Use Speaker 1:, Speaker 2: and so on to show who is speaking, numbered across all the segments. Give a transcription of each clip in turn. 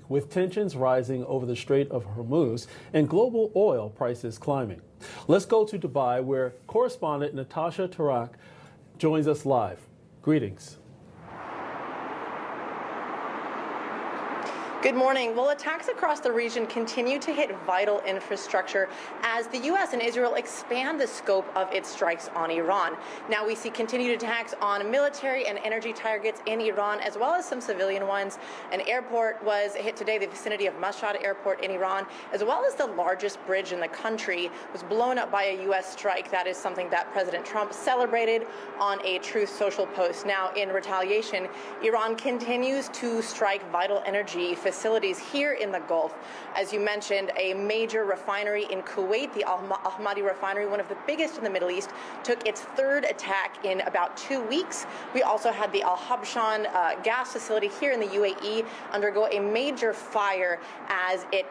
Speaker 1: with tensions rising over the Strait of Hormuz and global oil prices climbing. Let's go to Dubai, where correspondent Natashaturak joins us live. Greetings.
Speaker 2: Good morning. Well, attacks across the region continue to hit vital infrastructure as the U.S. and Israel expand the scope of its strikes on Iran. Now we see continued attacks on military and energy targets in Iran, as well as some civilian ones. An airport was hit today, the vicinity of Mashhad Airport in Iran, as well as the largest bridge in the country was blown up by a U.S. strike. That is something that President Trump celebrated on a Truth Social post. Now, in retaliation, Iran continues to strike vital energy facilities here in the Gulf. As you mentioned, a major refinery in Kuwait, the Al Ahmadi refinery, one of the biggest in the Middle East, took its third attack in about 2 weeks. We also had the Al Habshan gas facility here in the UAE undergo a major fire as it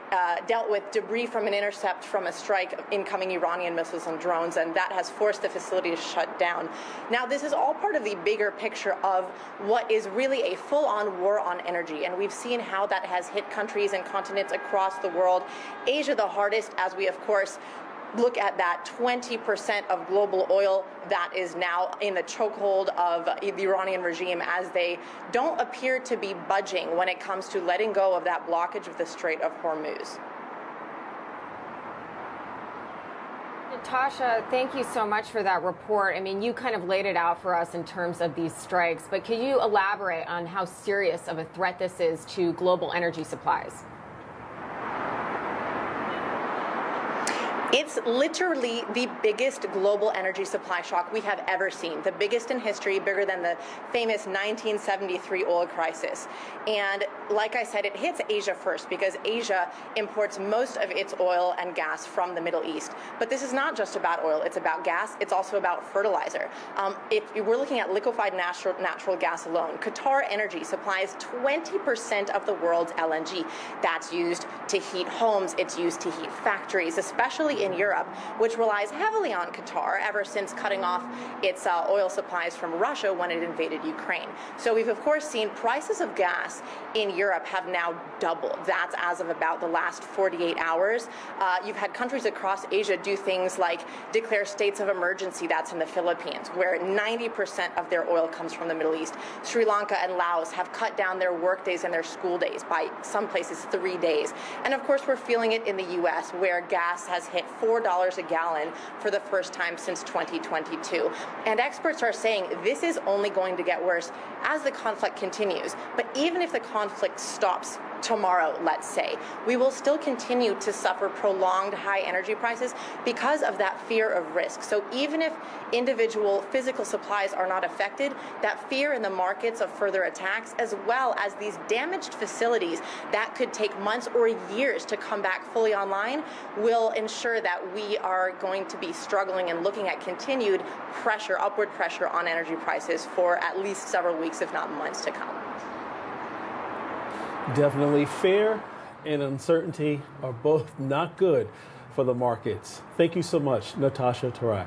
Speaker 2: dealt with debris from an intercept from a strike of incoming Iranian missiles and drones, and that has forced the facility to shut down. Now, this is all part of the bigger picture of what is really a full-on war on energy, and we've seen how that has hit countries and continents across the world. Asia the hardest, as we, of course, look at that 20% of global oil that is now in the chokehold of the Iranian regime, as they don't appear to be budging when it comes to letting go of that blockage of the Strait of Hormuz.
Speaker 3: Natasha, thank you so much for that report. I mean, you kind of laid it out for us in terms of these strikes, but can you elaborate on how serious of a threat this is to global energy supplies?
Speaker 2: It's literally the biggest global energy supply shock we have ever seen, the biggest in history, bigger than the famous 1973 oil crisis. And like I said, it hits Asia first because Asia imports most of its oil and gas from the Middle East. But this is not just about oil, it's about gas, it's also about fertilizer. If we're looking at liquefied natural gas alone, Qatar Energy supplies 20% of the world's LNG. That's used to heat homes, it's used to heat factories, especially in Europe, which relies heavily on Qatar ever since cutting off its oil supplies from Russia when it invaded Ukraine. So we've, of course, seen prices of gas in Europe have now doubled. That's as of about the last 48 hours. You've had countries across Asia do things like declare states of emergency. That's in the Philippines, where 90% of their oil comes from the Middle East. Sri Lanka and Laos have cut down their work days and their school days by some places 3 days. And of course, we're feeling it in the U.S., where gas has hit $4 a gallon for the first time since 2022. And experts are saying this is only going to get worse as the conflict continues. But even if the conflict stops tomorrow, let's say, we will still continue to suffer prolonged high energy prices because of that fear of risk. So even if individual physical supplies are not affected, that fear in the markets of further attacks, as well as these damaged facilities that could take months or years to come back fully online, will ensure that we are going to be struggling and looking at continued pressure, upward pressure on energy prices for at least several weeks, if not months to come.
Speaker 1: Definitely, fear and uncertainty are both not good for the markets. Thank you so much, Natashaturak.